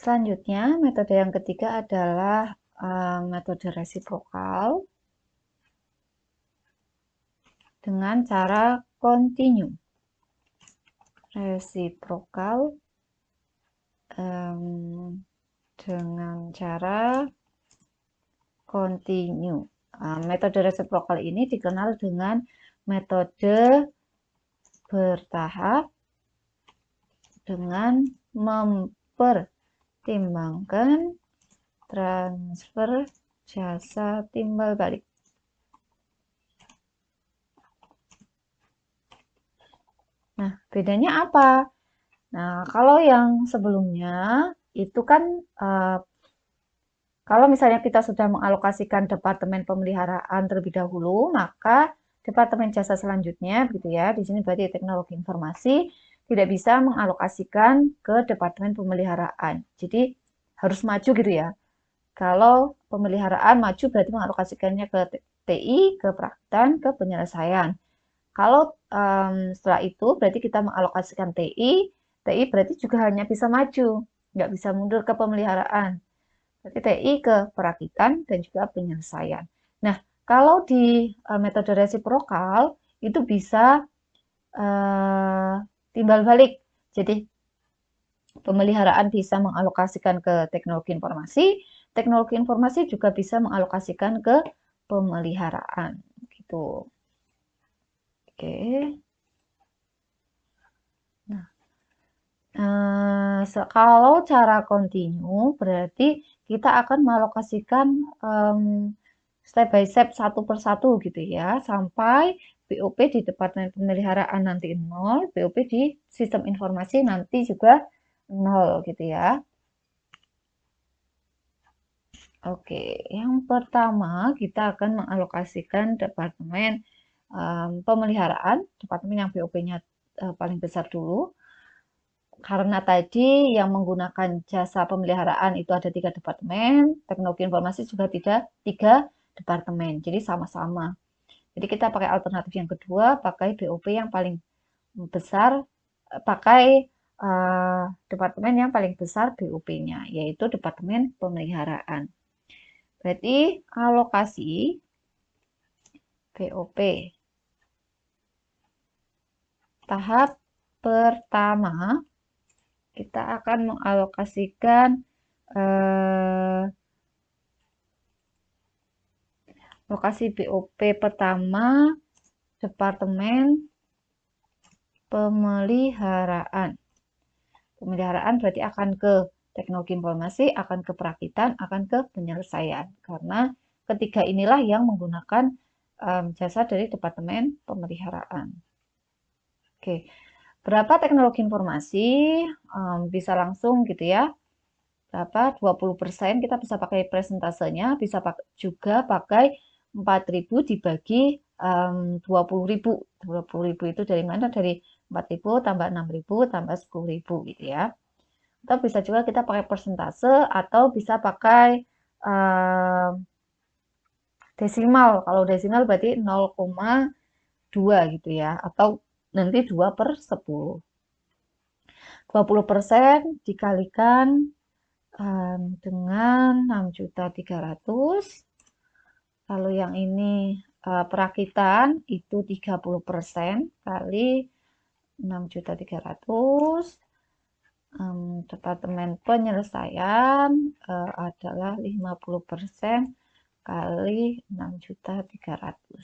Selanjutnya, metode yang ketiga adalah metode resiprokal dengan cara continue. Resiprokal dengan cara continue. Metode resiprokal ini dikenal dengan metode bertahap dengan mempertimbangkan transfer jasa timbal balik. Nah, bedanya apa? Nah, kalau yang sebelumnya itu kan kalau misalnya kita sudah mengalokasikan departemen pemeliharaan terlebih dahulu, maka departemen jasa selanjutnya, gitu ya, di sini berarti teknologi informasi, tidak bisa mengalokasikan ke departemen pemeliharaan. Jadi harus maju gitu ya. Kalau pemeliharaan maju berarti mengalokasikannya ke TI, ke perakitan, ke penyelesaian. Kalau setelah itu berarti kita mengalokasikan TI berarti juga hanya bisa maju, nggak bisa mundur ke pemeliharaan. Berarti TI ke perakitan dan juga penyelesaian. Nah, kalau di metode resiprokal itu bisa timbal balik. Jadi pemeliharaan bisa mengalokasikan ke teknologi informasi juga bisa mengalokasikan ke pemeliharaan. Gitu. Oke. Nah, kalau cara continue berarti kita akan mengalokasikan step by step satu persatu gitu ya, sampai BOP di Departemen Pemeliharaan nanti 0, BOP di Sistem Informasi nanti juga 0 gitu ya. Oke, yang pertama kita akan mengalokasikan Departemen Pemeliharaan, Departemen yang BOP-nya paling besar dulu. Karena tadi yang menggunakan jasa pemeliharaan itu ada 3 departemen, teknologi informasi juga tiga departemen, jadi sama-sama. Jadi kita pakai alternatif yang kedua, pakai BOP yang paling besar, pakai departemen yang paling besar BOP-nya, yaitu departemen pemeliharaan. Berarti alokasi BOP tahap pertama kita akan mengalokasikan lokasi BOP pertama Departemen Pemeliharaan. Pemeliharaan berarti akan ke teknologi informasi, akan ke perakitan, akan ke penyelesaian. Karena ketiga inilah yang menggunakan jasa dari Departemen Pemeliharaan. Oke, berapa teknologi informasi? Bisa langsung gitu ya. Berapa? 20%, kita bisa pakai presentasenya, bisa juga pakai 4.000 dibagi 20.000. 20.000 itu dari mana? Dari 4.000 tambah 6.000 tambah 10.000 gitu ya. Atau bisa juga kita pakai persentase atau bisa pakai desimal. Kalau desimal berarti 0,2 gitu ya. Atau nanti 2/10. 20% dikalikan dengan 6.300.000. Lalu yang ini perakitan itu 30% kali 6.300.000. Departemen penyelesaian adalah 50% kali 6.300.000.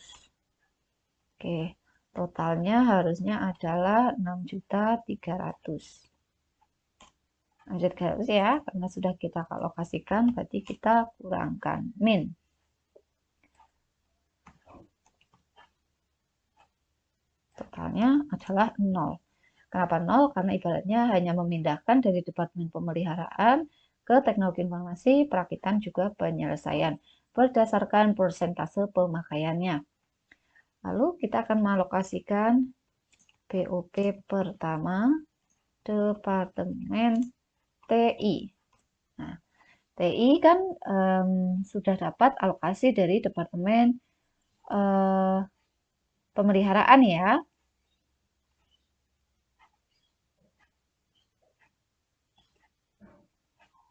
Oke, totalnya harusnya adalah 6.300.000. Lanjut ke ya, karena sudah kita alokasikan, berarti kita kurangkan min. Totalnya adalah 0. Kenapa 0? Karena ibaratnya hanya memindahkan dari Departemen Pemeliharaan ke Teknologi Informasi, Perakitan, juga Penyelesaian berdasarkan persentase pemakaiannya. Lalu kita akan mengalokasikan BOP pertama Departemen TI. Nah, TI kan sudah dapat alokasi dari Departemen Pemeliharaan ya.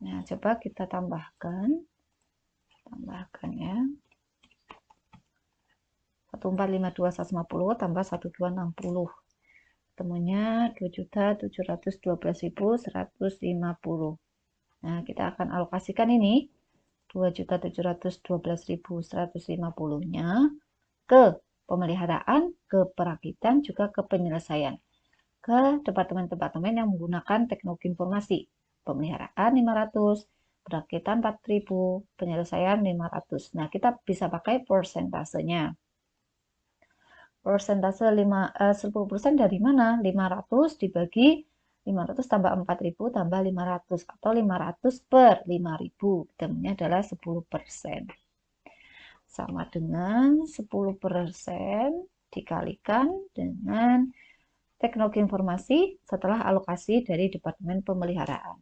Nah, coba kita tambahkan ya. 1452150 tambah 1260. Ketemunya 2.712.150. Nah, kita akan alokasikan ini 2.712.150-nya ke pemeliharaan, ke perakitan, juga ke penyelesaian. Ke departemen-departemen yang menggunakan teknologi informasi. Pemeliharaan 500, perakitan 4.000, penyelesaian 500. Nah, kita bisa pakai persentasenya. Persentase 10% dari mana? 500 dibagi 500 tambah 4.000 tambah 500 atau 500 per 5.000. Temannya adalah 10%. Sama dengan 10% dikalikan dengan teknologi informasi setelah alokasi dari Departemen Pemeliharaan.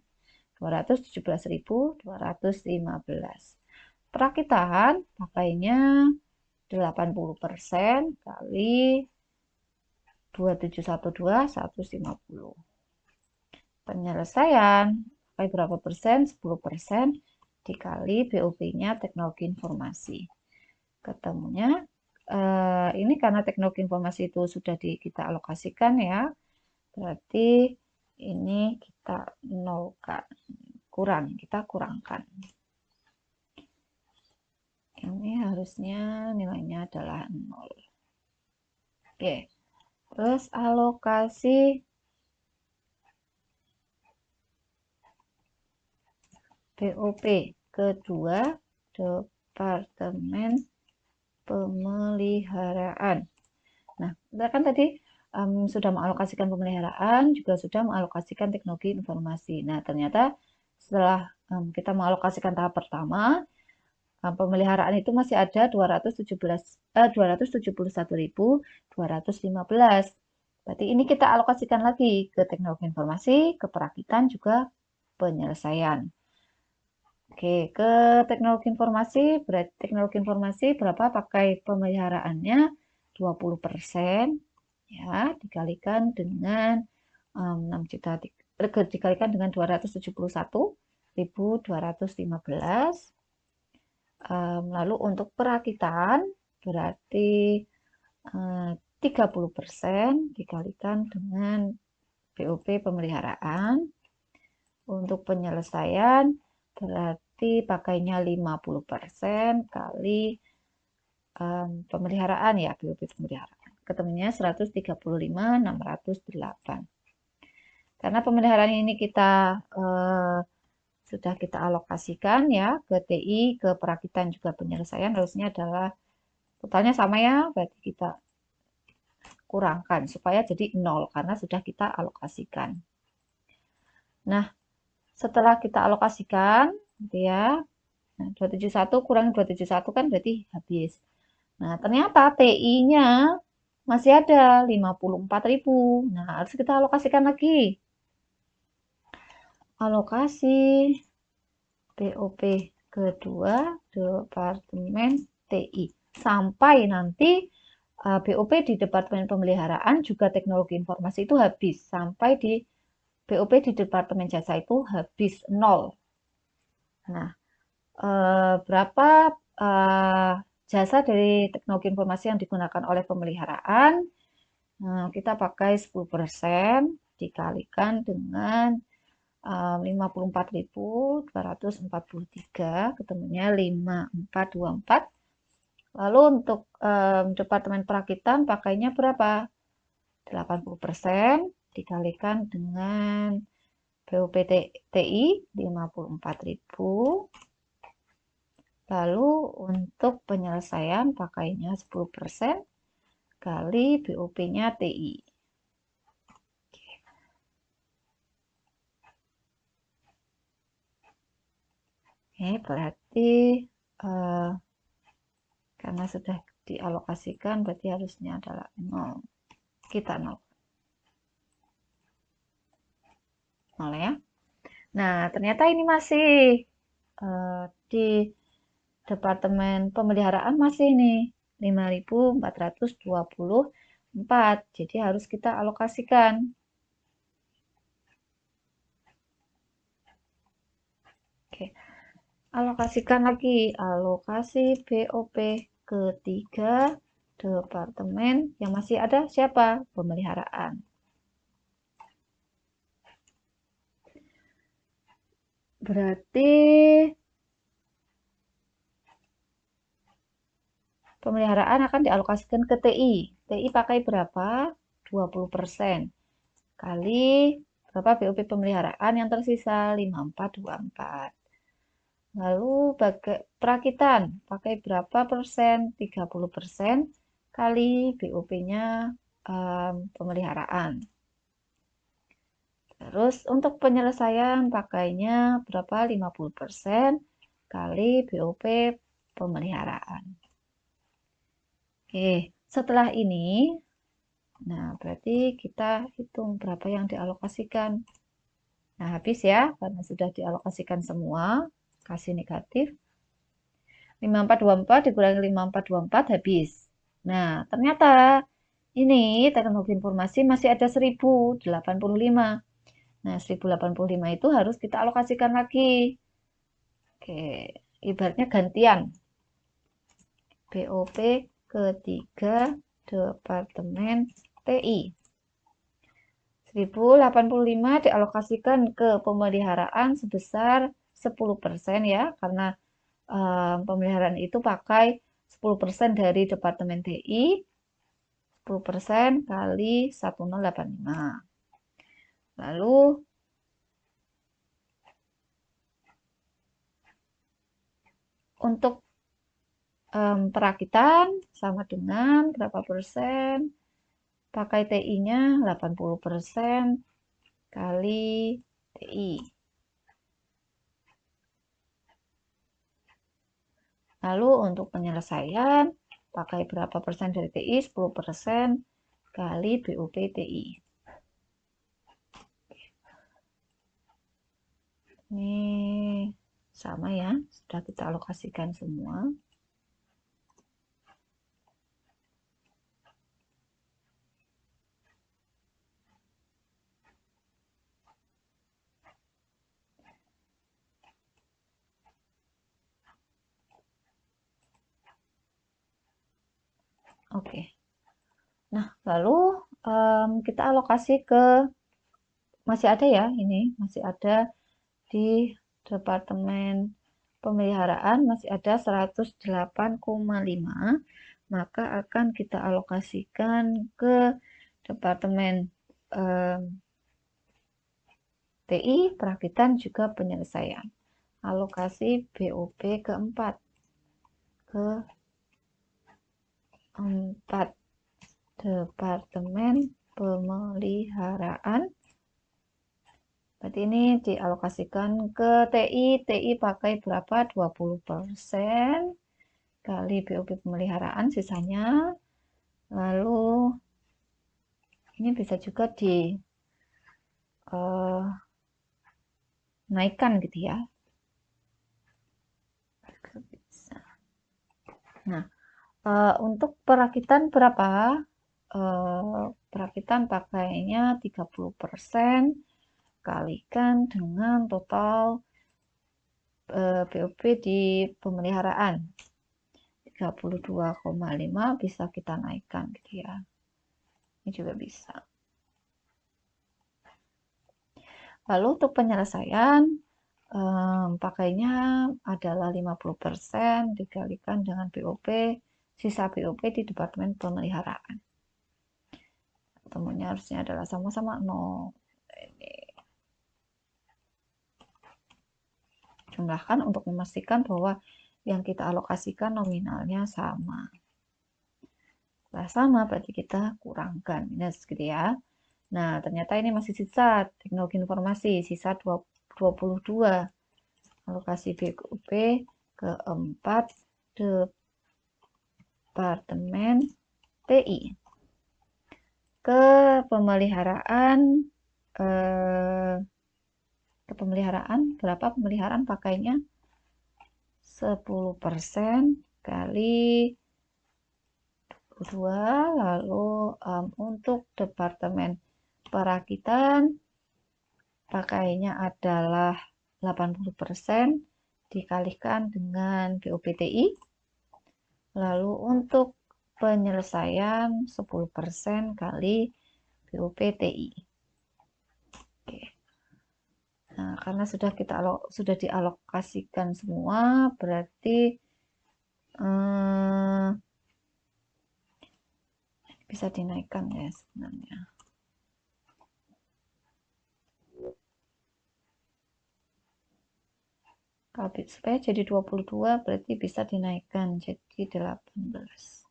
217.215. Perakitan pakainya 80% kali 2.712.150. Penyelesaian pakai berapa persen? 10% dikali BOP-nya teknologi informasi. Ketemunya ini karena teknologi informasi itu sudah kita alokasikan ya, berarti ini kita nolkan, kita kurangkan. Ini harusnya nilainya adalah 0. Oke, terus alokasi BOP kedua Departemen Pemeliharaan. Nah, kita kan tadi sudah mengalokasikan pemeliharaan, juga sudah mengalokasikan teknologi informasi. Nah, ternyata setelah kita mengalokasikan tahap pertama, pemeliharaan itu masih ada 271.215. Berarti ini kita alokasikan lagi ke teknologi informasi, ke perakitan, juga penyelesaian. Oke, ke teknologi informasi, berarti teknologi informasi berapa pakai pemeliharaannya? 20%, ya, dikalikan dengan 6 juta, dikalikan dengan 271.215. Lalu untuk perakitan berarti 30% dikalikan dengan BOP pemeliharaan. Untuk penyelesaian berarti pakainya 50% kali pemeliharaan ya, BOP pemeliharaan. Ketemunya 135.608. Karena pemeliharaan ini kita sudah kita alokasikan ya ke TI, ke perakitan, juga penyelesaian, harusnya adalah totalnya sama ya, berarti kita kurangkan supaya jadi 0 karena sudah kita alokasikan. Nah, setelah kita alokasikan gitu ya, nah, 271 kurang 271 kan berarti habis. Nah, ternyata TI-nya masih ada 54.000. Nah, harus kita alokasikan lagi. Alokasi BOP kedua Departemen TI. Sampai nanti BOP di Departemen Pemeliharaan juga Teknologi Informasi itu habis. Sampai di BOP di Departemen Jasa itu habis 0. Nah, berapa jasa dari teknologi informasi yang digunakan oleh pemeliharaan? Nah, kita pakai 10% dikalikan dengan 54.243, ketemunya 5424. Lalu untuk Departemen Perakitan pakainya berapa? 80% dikalikan dengan BOP TI 54.000. Lalu untuk penyelesaian pakainya 10% kali BOP-nya TI. Oke, berarti karena sudah dialokasikan berarti harusnya adalah 0. Kita 0. 0 ya. Nah, ternyata ini masih di Departemen Pemeliharaan masih nih 5.424. Jadi harus kita alokasikan. Oke, alokasikan lagi, alokasi BOP ke 3 departemen yang masih ada siapa? Pemeliharaan. Berarti pemeliharaan akan dialokasikan ke TI. TI pakai berapa? 20%. Kali berapa BOP pemeliharaan yang tersisa? 5424. Lalu perakitan pakai berapa persen? 30% kali BOP-nya pemeliharaan. Terus untuk penyelesaian pakainya berapa? 50% kali BOP pemeliharaan. Oke, setelah ini, nah berarti kita hitung berapa yang dialokasikan. Nah, habis ya, karena sudah dialokasikan semua, kasih negatif. 5424 dikurangi 5424 habis. Nah, ternyata ini teknologi informasi masih ada 1085. Nah, 1085 itu harus kita alokasikan lagi. Oke, ibaratnya gantian. BOP ketiga Departemen TI. 1085 dialokasikan ke pemeliharaan sebesar 10% ya, karena pemeliharaan itu pakai 10% dari Departemen TI, 10% kali 1085. Lalu untuk perakitan sama dengan berapa persen? Pakai TI-nya 80% kali TI. Lalu untuk penyelesaian, pakai berapa persen dari TI? 10% kali BOP TI. Ini sama ya, sudah kita alokasikan semua. Oke. Nah, lalu kita alokasi ke, masih ada ya, ini masih ada di Departemen Pemeliharaan, masih ada 108,5, maka akan kita alokasikan ke Departemen TI, perakitan juga penyelesaian. Alokasi BOP keempat. Ke-4 Departemen Pemeliharaan. Berarti ini dialokasikan ke TI. TI pakai berapa? 20% kali BOP pemeliharaan sisanya. Lalu ini bisa juga naikkan gitu ya. Nah, untuk perakitan berapa? Perakitan pakainya 30% kalikan dengan total BOP di pemeliharaan 32,5 bisa kita naikkan gitu ya. Ini juga bisa. Lalu untuk penyelesaian pakainya adalah 50% dikalikan dengan BOP, sisa BOP di Departemen Pemeliharaan. Temunya harusnya adalah sama-sama 0. Ini jumlahkan untuk memastikan bahwa yang kita alokasikan nominalnya sama. Setelah sama berarti kita kurangkan minus gitu ya. Nah, ternyata ini masih sisa teknologi informasi, sisa 22. Alokasi BOP keempat Departemen TI. Ke pemeliharaan berapa pemeliharaan pakainya? 10% kali 22. Lalu untuk Departemen Perakitan pakainya adalah 80% dikalikan dengan BOPTI. Lalu untuk penyelesaian 10% kali BOPTI. Oke. Nah, karena sudah dialokasikan semua, berarti bisa dinaikkan ya sebenarnya. Supaya jadi 22 berarti bisa dinaikkan jadi 18.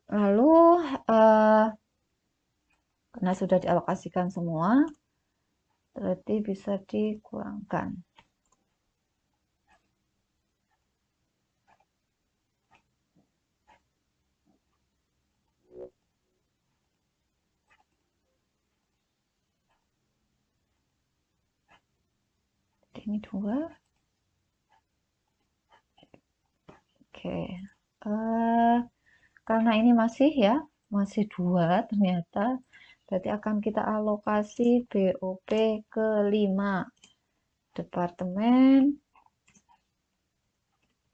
Lalu karena sudah dialokasikan semua, berarti bisa dikurangkan. Ini 2. Oke. Karena ini masih 2 ternyata, berarti akan kita alokasi BOP ke 5. Departemen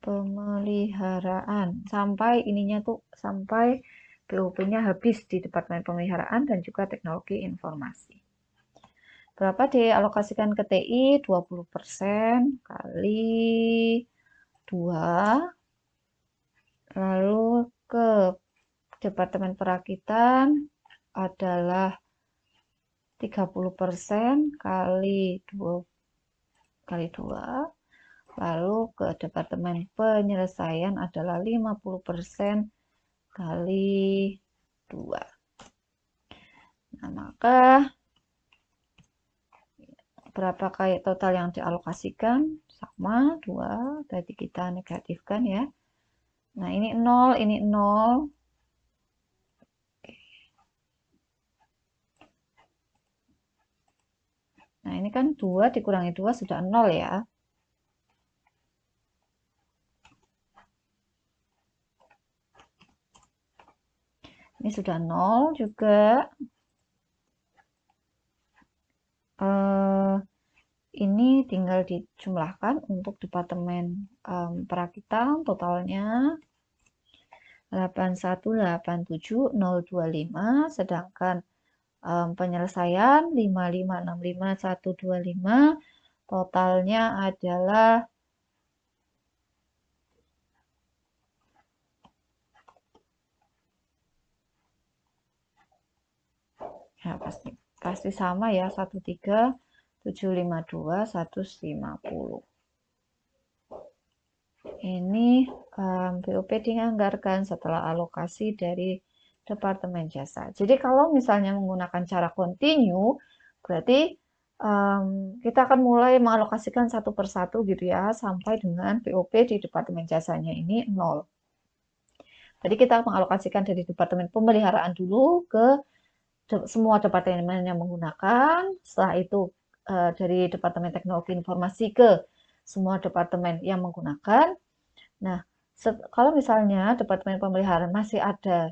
Pemeliharaan. Sampai BOP-nya habis di Departemen Pemeliharaan dan juga Teknologi Informasi. Berapa dialokasikan ke TI? 20% kali 2. Lalu ke Departemen Perakitan adalah 30% kali 2. Lalu ke Departemen Penyelesaian adalah 50% kali 2. Nah, maka berapa kali total yang dialokasikan? Sama, 2. Berarti kita negatifkan ya. Nah, ini 0, ini 0. Nah, ini kan 2 dikurangi 2 sudah 0 ya. Ini sudah 0 juga. Ini tinggal dijumlahkan untuk Departemen Perakitan, totalnya 8187025, sedangkan penyelesaian 5565125, totalnya adalah ya pasti sama ya, 13752 ini BOP dianggarkan setelah alokasi dari Departemen Jasa. Jadi kalau misalnya menggunakan cara continue, berarti kita akan mulai mengalokasikan satu persatu gitu ya, sampai dengan BOP di Departemen Jasanya ini 0. Jadi kita mengalokasikan dari Departemen Pemeliharaan dulu ke semua departemen yang menggunakan, setelah itu dari Departemen Teknologi Informasi ke semua departemen yang menggunakan. Nah, kalau misalnya Departemen Pemeliharaan masih ada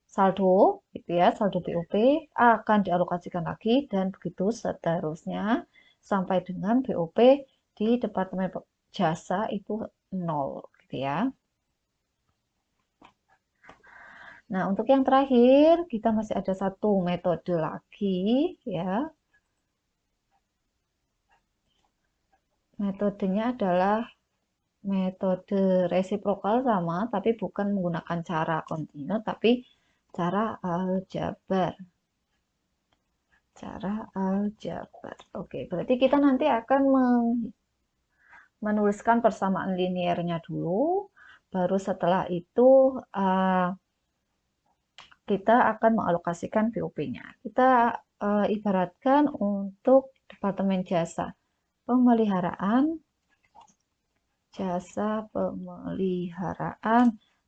saldo, gitu ya, saldo BOP akan dialokasikan lagi dan begitu seterusnya sampai dengan BOP di Departemen Jasa itu 0, gitu ya. Nah, untuk yang terakhir, kita masih ada satu metode lagi, ya. Metodenya adalah metode resiprokal sama, tapi bukan menggunakan cara kontinu, tapi cara aljabar. Oke, berarti kita nanti akan menuliskan persamaan linearnya dulu, baru setelah itu kita akan mengalokasikan BOP-nya. Kita ibaratkan untuk Departemen Jasa Pemeliharaan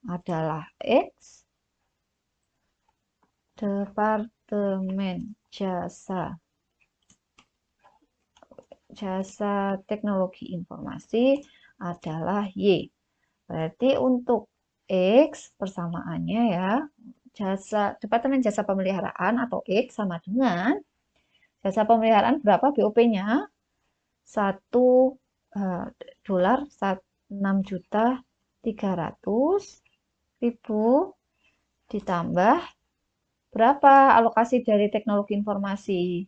adalah X, Departemen Jasa Teknologi Informasi adalah Y. Berarti untuk X persamaannya ya, Departemen Jasa Pemeliharaan atau X sama dengan Jasa pemeliharaan berapa BOP-nya? 1 dolar 6.300.000 ditambah berapa alokasi dari teknologi informasi?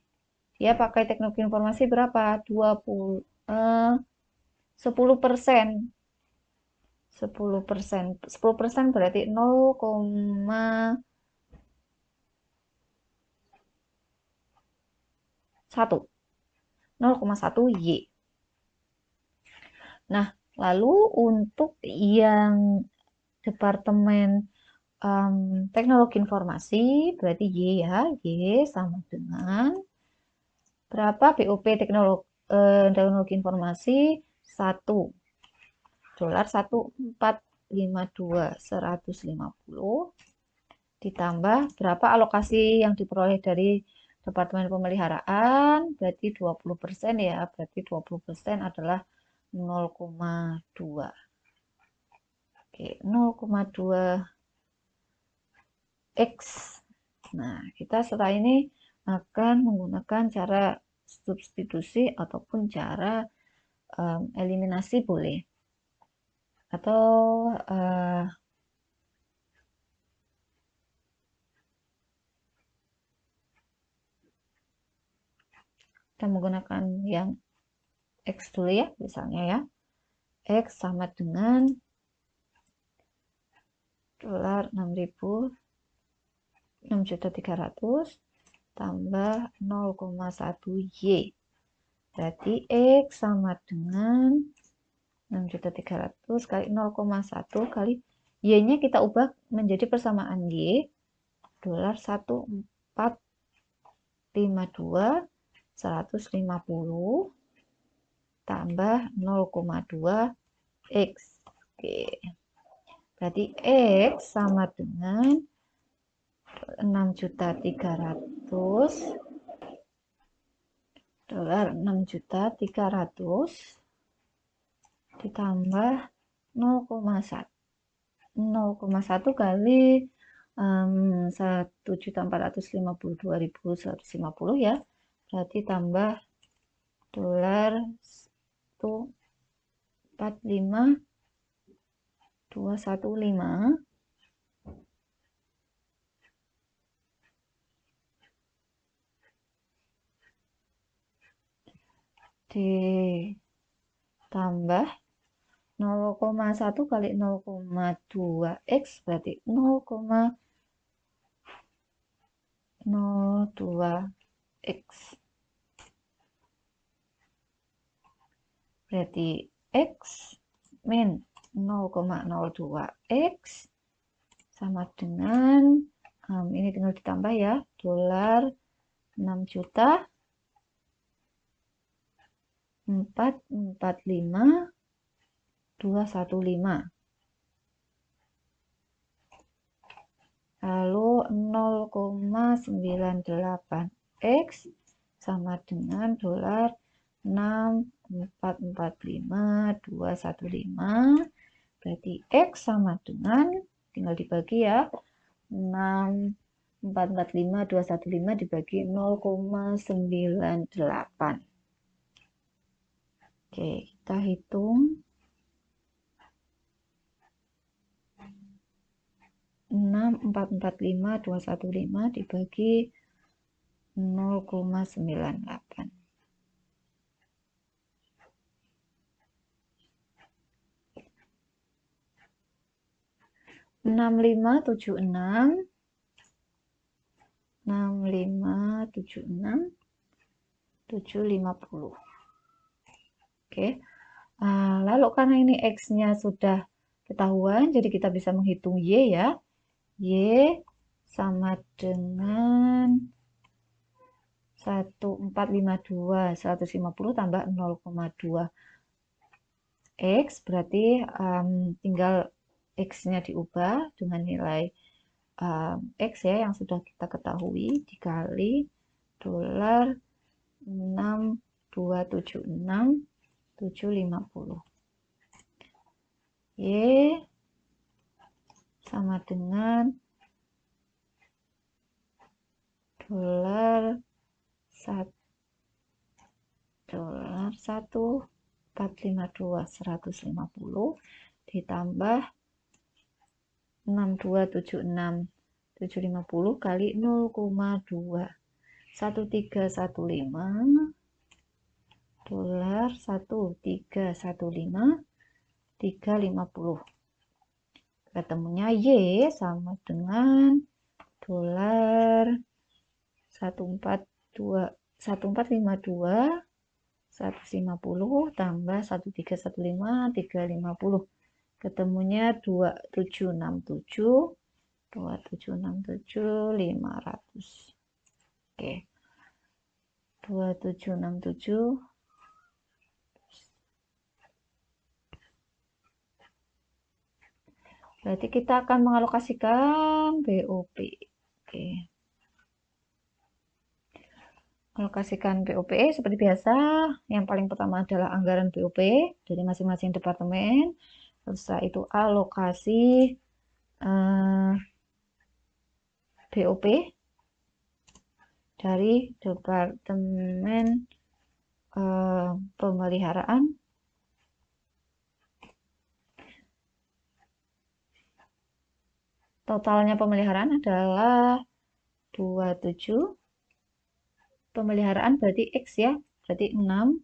Dia pakai teknologi informasi berapa? 10%. 10% berarti 0,1 Y. Nah, lalu untuk yang Departemen Teknologi Informasi, berarti Y ya, Y sama dengan berapa BOP teknologi informasi? 1 dolar 1.452.150 ditambah berapa alokasi yang diperoleh dari Departemen Pemeliharaan, berarti 20% ya, berarti 20% adalah 0,2. Oke, 0,2 X. Nah, kita setelah ini akan menggunakan cara substitusi ataupun cara eliminasi boleh. Atau kita menggunakan yang X dulu ya, misalnya ya. X sama dengan dolar 6.300 tambah 0,1 Y. Berarti X sama dengan 6.300 kali 0,1 kali Y-nya kita ubah menjadi persamaan Y. Dolar 1.452.150 tambah 0,2 X. Oke. Berarti X sama dengan 6.300 dolar 6.300 ditambah 0,1 kali 1.452.150 ya, berarti tambah dolar 145.215 ditambah 0,1 kali 0,2 X berarti 0,02 X. Berarti X min 0,02 X sama dengan ini tinggal ditambah ya, dolar 6.445.215. Lalu 0,98 X sama dengan dolar 6.445.215. Berarti X sama dengan, tinggal dibagi ya, 6.445.215 dibagi 0,98. Oke, kita hitung. 6.445.215 dibagi 0,98. 6576 750. Oke. Lalu karena ini X-nya sudah ketahuan, jadi kita bisa menghitung Y ya. Y sama dengan 1.452.150 tambah 0,2 X, berarti tinggal X-nya diubah dengan nilai X ya yang sudah kita ketahui dikali dolar 6.276.750. Y sama dengan dolar 1452 150 ditambah 6276 750 kali 0,2 1315 dolar 1315 350. Ketemunya Y sama dengan dolar 1452 150 tambah 1315 350. Ketemunya 2767 500. Oke. 2767. Berarti kita akan mengalokasikan BOP. Oke. Alokasikan BOP seperti biasa. Yang paling pertama adalah anggaran BOP dari masing-masing departemen. Terus setelah itu alokasi BOP dari departemen pemeliharaan. Totalnya pemeliharaan adalah 27. Pemeliharaan berarti X ya, berarti 6,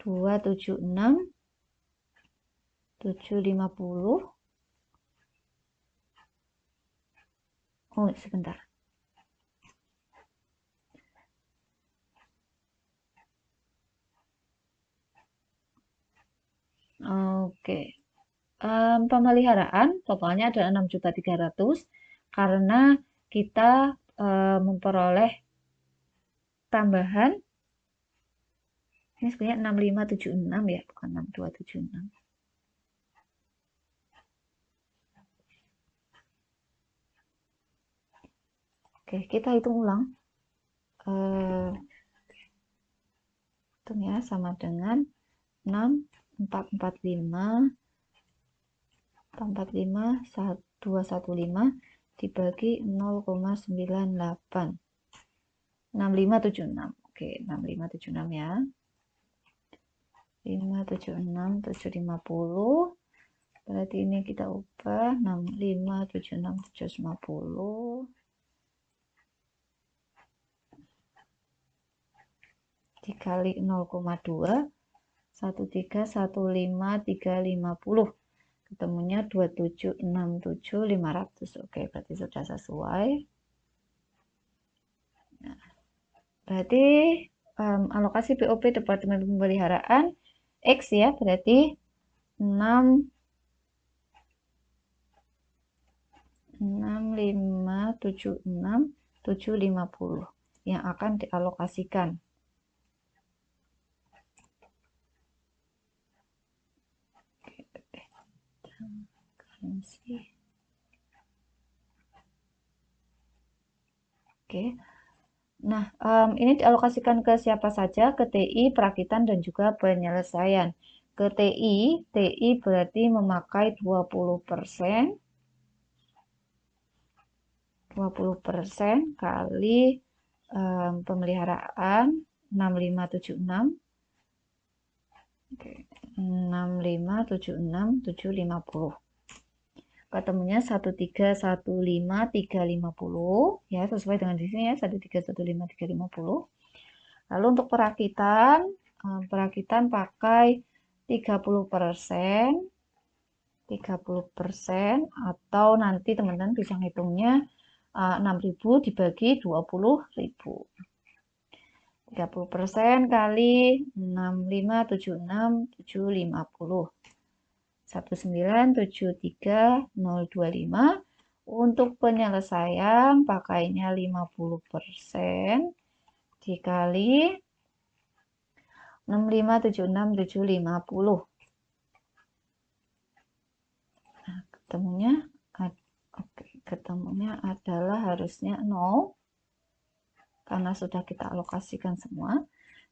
276, 750. Oh, sebentar. Oke. Pemeliharaan totalnya adalah 6.300.000 karena kita memperoleh tambahan ini sebenarnya 6576 ya, bukan 6276. Oke, kita hitung ulang. Hitung ya, sama dengan 6445 215 dibagi 0,98 6576. Oke, 6576 ya. 576 750. Berarti ini kita ubah 6576 750 dikali 0,2 1315 350. Ketemunya 2767 500. Oke, berarti sudah sesuai. Nah, berarti alokasi BOP Departemen Pemeliharaan X ya, berarti 6576750 yang akan dialokasikan. Oke. Nah, ini dialokasikan ke siapa saja? Ke TI, perakitan, dan juga penyelesaian. Ke TI berarti memakai 20%. 20% kali pemeliharaan 6576. Oke, 6576 750. Ketemunya 1315 350 ya, sesuai dengan di sini ya, 1315 350. Lalu untuk perakitan pakai 30%. 30% atau nanti teman-teman bisa ngitungnya 6.000 dibagi 20.000. 30% kali 6576 750. 1973025. Untuk penyelesaian pakainya 50% dikali 6576 750. Nah, ketemunya adalah harusnya 0 karena sudah kita alokasikan semua.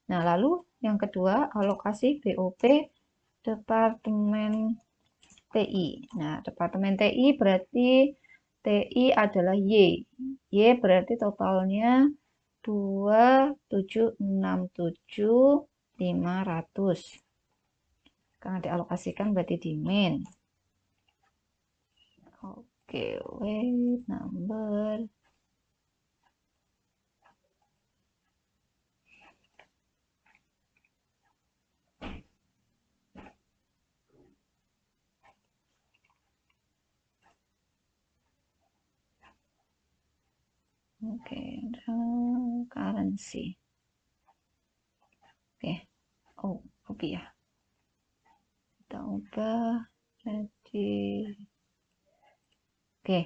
Nah, lalu yang kedua, alokasi BOP Departemen TI. Nah, Departemen TI berarti TI adalah Y. Y berarti totalnya 2767 500. Karena dialokasikan berarti dimin. Oke, weight number. Oke, currency. Oke, oh rupiah. Kita ubah jadi oke.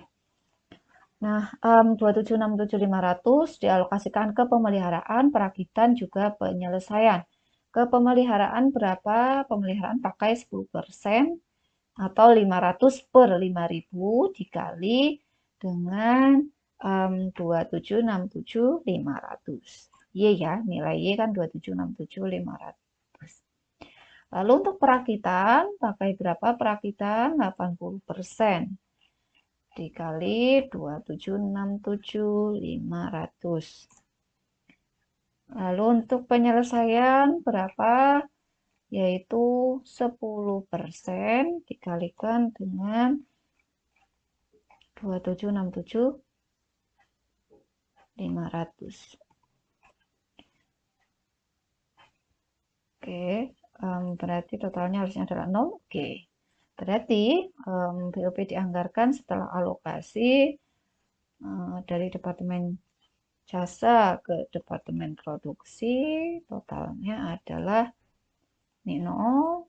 Nah, 2767.500 dialokasikan ke pemeliharaan, perakitan, juga penyelesaian. Ke pemeliharaan berapa? Pemeliharaan pakai 10% atau 500 per 5.000 dikali dengan 2767.500. Y ya, nilai Y kan 2767.500. Lalu untuk perakitan, pakai berapa perakitan? 80% dikali 2767.500. Lalu untuk penyelesaian berapa? Yaitu 10% dikalikan dengan 2767.500. Oke, berarti totalnya harusnya adalah 0. Oke, berarti BOP dianggarkan setelah alokasi dari Departemen Jasa ke Departemen Produksi, totalnya adalah ini 0,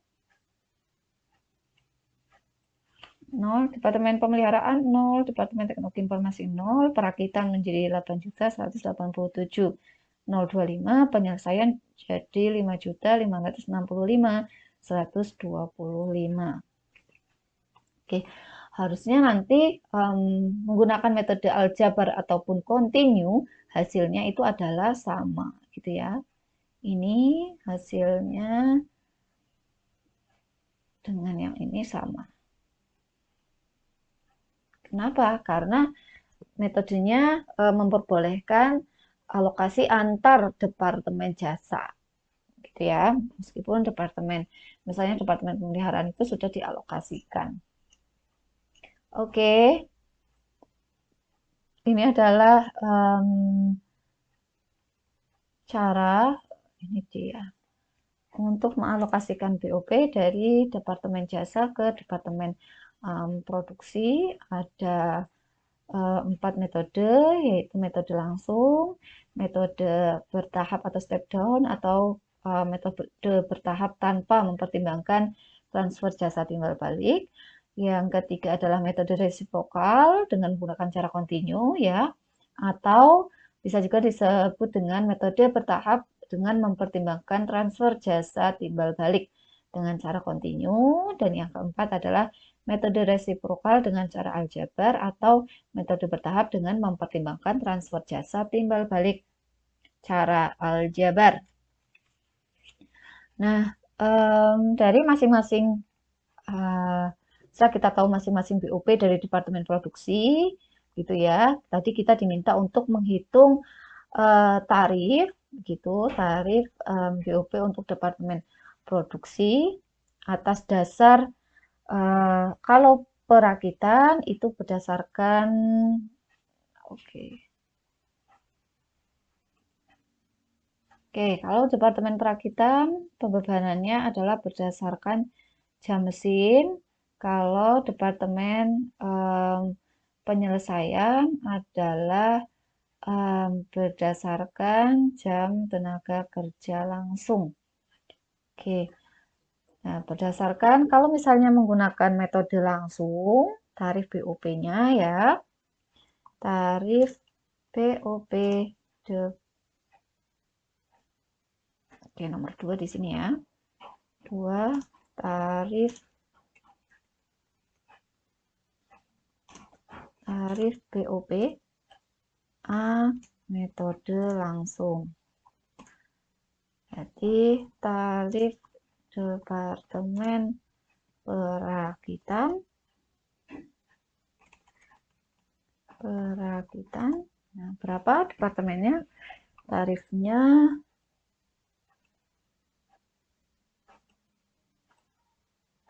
0, Departemen Pemeliharaan 0, Departemen Teknologi Informasi 0, perakitan menjadi 8.187.025, penyelesaian jadi 5.565.125. Oke, harusnya nanti menggunakan metode aljabar ataupun continue, hasilnya itu adalah sama, gitu ya. Ini hasilnya dengan yang ini sama. Kenapa? Karena metodenya memperbolehkan alokasi antar departemen jasa, gitu ya. Meskipun misalnya departemen pemeliharaan itu sudah dialokasikan. Oke, ini adalah cara ini dia untuk mengalokasikan BOP dari Departemen Jasa ke Departemen Produksi. Ada 4 metode, yaitu metode langsung, metode bertahap atau step down, atau metode bertahap tanpa mempertimbangkan transfer jasa timbal balik. Yang ketiga adalah metode resiprokal dengan menggunakan cara kontinu, ya, atau bisa juga disebut dengan metode bertahap dengan mempertimbangkan transfer jasa timbal balik dengan cara kontinu. Dan yang keempat adalah metode resiprokal dengan cara aljabar atau metode bertahap dengan mempertimbangkan transfer jasa timbal balik cara aljabar. Nah, dari masing-masing setelah kita tahu masing-masing BOP dari Departemen Produksi, gitu ya. Tadi kita diminta untuk menghitung tarif, gitu, tarif BOP untuk Departemen Produksi atas dasar kalau perakitan itu berdasarkan Oke, kalau Departemen Perakitan pembebanannya adalah berdasarkan jam mesin. Kalau Departemen Penyelesaian adalah berdasarkan jam tenaga kerja langsung. Oke. Nah, berdasarkan kalau misalnya menggunakan metode langsung, tarif BOP-nya ya, tarif BOP Oke, nomor 2 di sini ya. 2, tarif BOP A metode langsung. Jadi tarif Departemen Perakitan. Nah, berapa departemennya? Tarifnya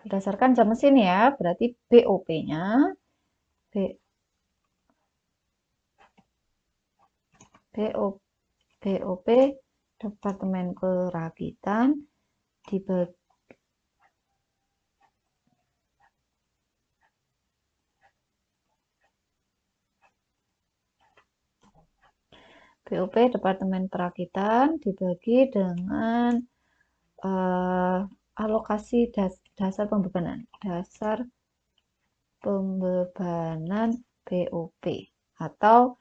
Berdasarkan jam mesin ya, berarti BOP-nya BOP Departemen Perakitan dibagi BOP Departemen Perakitan dibagi dengan alokasi dasar pembebanan BOP atau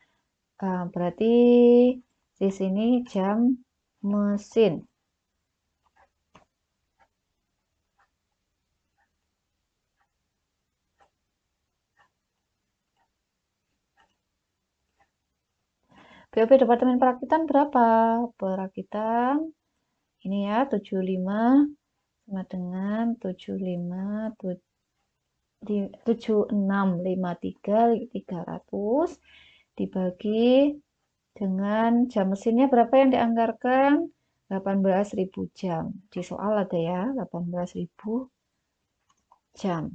berarti di sini jam mesin. BOP Departemen Perakitan berapa? Perakitan ini ya 75 sama dengan 7653 dibagi dengan jam mesinnya berapa yang dianggarkan? 18.000 jam. Di soal ada ya, 18.000 jam.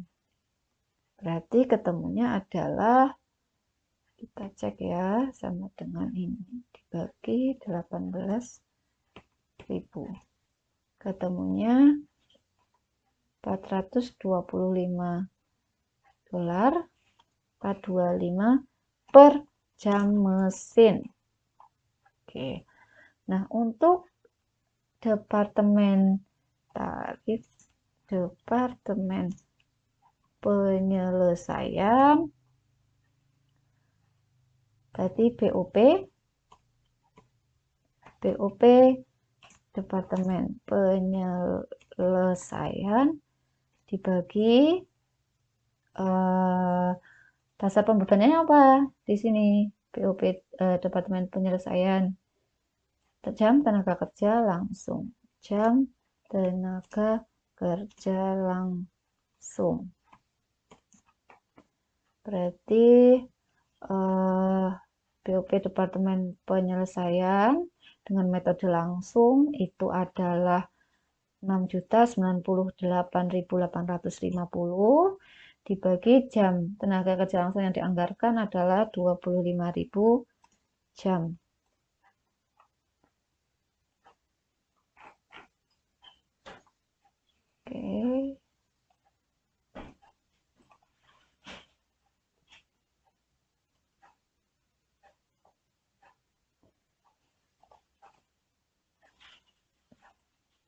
Berarti ketemunya adalah, kita cek ya, sama dengan ini. Dibagi 18.000. Ketemunya $425 per jam mesin. Oke. Nah, untuk departemen tarif, departemen penyelesaian, berarti BOP Departemen Penyelesaian dibagi dasar pembebanannya apa di sini? BOP Departemen Penyelesaian jam tenaga kerja langsung, jam tenaga kerja langsung. Berarti BOP Departemen Penyelesaian dengan metode langsung itu adalah 6.098.850 dibagi jam tenaga kerja langsung yang dianggarkan adalah 25.000 jam. Oke.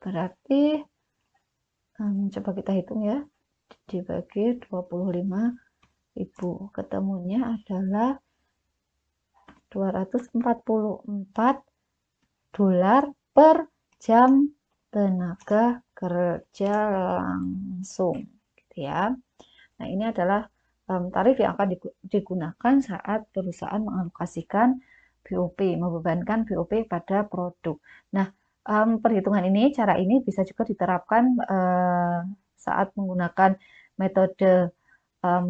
Berarti coba kita hitung ya, dibagi 25.000, ketemunya adalah $244 per jam tenaga kerja langsung, gitu ya. Nah, ini adalah tarif yang akan digunakan saat perusahaan mengalokasikan BOP, membebankan BOP pada produk. Nah, perhitungan ini, cara ini bisa juga diterapkan saat menggunakan metode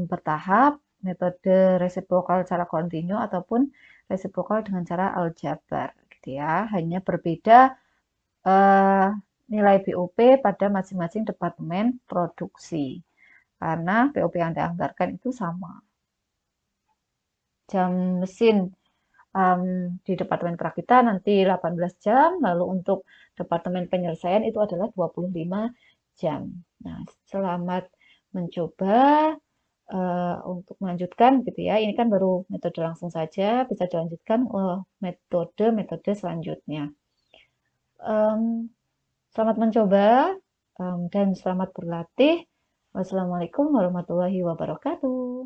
bertahap, metode resiprokal secara kontinu, ataupun resiprokal dengan cara aljabar, gitu ya. Hanya berbeda nilai BOP pada masing-masing departemen produksi. Karena BOP yang dianggarkan itu sama. Jam mesin di Departemen Perakitan nanti 18 jam, lalu untuk Departemen Penyelesaian itu adalah 25 jam. Nah, selamat mencoba untuk melanjutkan gitu ya. Ini kan baru metode langsung saja, bisa dilanjutkan metode-metode selanjutnya. Selamat mencoba dan selamat berlatih. Wassalamualaikum warahmatullahi wabarakatuh.